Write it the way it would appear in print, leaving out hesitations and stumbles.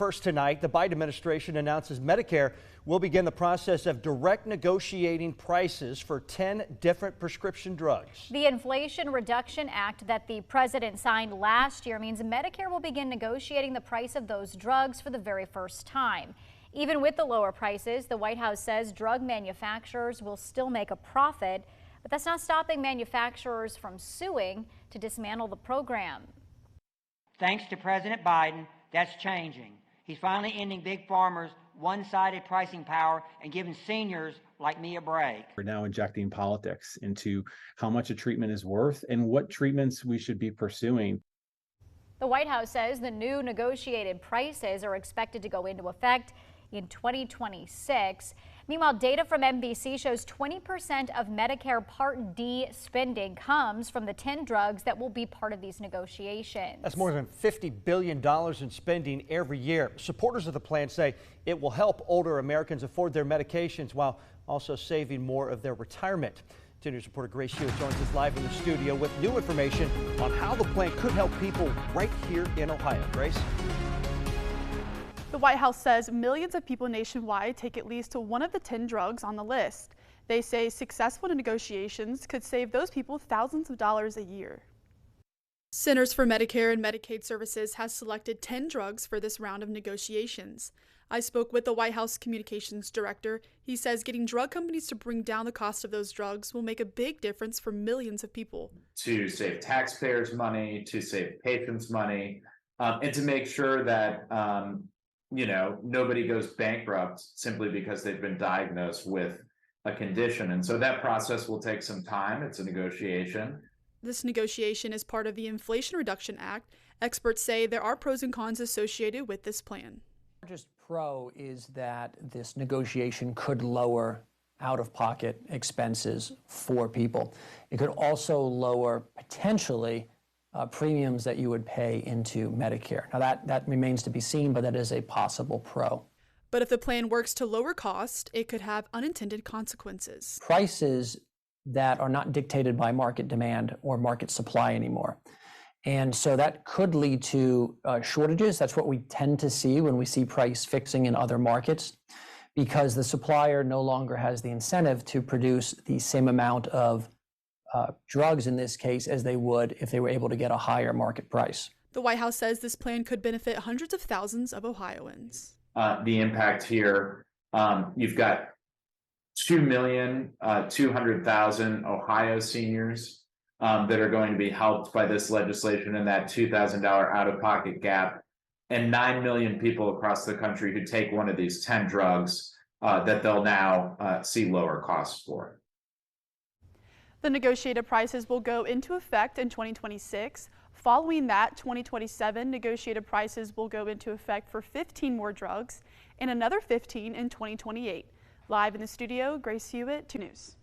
First tonight, the Biden administration announces Medicare will begin the process of direct negotiating prices for 10 different prescription drugs. The Inflation Reduction Act that the president signed last year means Medicare will begin negotiating the price of those drugs for the very first time. Even with the lower prices, the White House says drug manufacturers will still make a profit, but that's not stopping manufacturers from suing to dismantle the program. Thanks to President Biden, that's changing. He's finally ending big pharma's one-sided pricing power and giving seniors like me a break. We're now injecting politics into how much a treatment is worth and what treatments we should be pursuing. The White House says the new negotiated prices are expected to go into effect in 2026. Meanwhile, data from NBC shows 20% of Medicare Part D spending comes from the 10 drugs that will be part of these negotiations. That's more than $50 billion in spending every year. Supporters of the plan say it will help older Americans afford their medications while also saving more of their retirement. 10 News reporter Grace Hewitt joins us live in the studio with new information on how the plan could help people right here in Ohio. Grace? The White House says millions of people nationwide take at least one of the 10 drugs on the list. They say successful negotiations could save those people thousands of dollars a year. Centers for Medicare and Medicaid Services has selected 10 drugs for this round of negotiations. I spoke with the White House communications director. He says getting drug companies to bring down the cost of those drugs will make a big difference for millions of people. To save taxpayers money, to save patients money, and to make sure that nobody goes bankrupt simply because they've been diagnosed with a condition. And so that process will take some time. It's a negotiation. This negotiation is part of the Inflation Reduction Act. Experts say there are pros and cons associated with this plan. The largest pro is that this negotiation could lower out-of-pocket expenses for people. It could also lower potentially premiums that you would pay into Medicare. Now that remains to be seen, but that is a possible pro. But if the plan works to lower cost, it could have unintended consequences. Prices that are not dictated by market demand or market supply anymore. And so that could lead to shortages. That's what we tend to see when we see price fixing in other markets, because the supplier no longer has the incentive to produce the same amount of drugs in this case as they would if they were able to get a higher market price. The White House says this plan could benefit hundreds of thousands of Ohioans. The impact here, you've got 2,200,000 Ohio seniors that are going to be helped by this legislation and that $2,000 out-of-pocket gap, and 9 million people across the country who take one of these 10 drugs that they'll now see lower costs for. The negotiated prices will go into effect in 2026. Following that, 2027 negotiated prices will go into effect for 15 more drugs and another 15 in 2028. Live in the studio, Grace Hewitt, 2 News.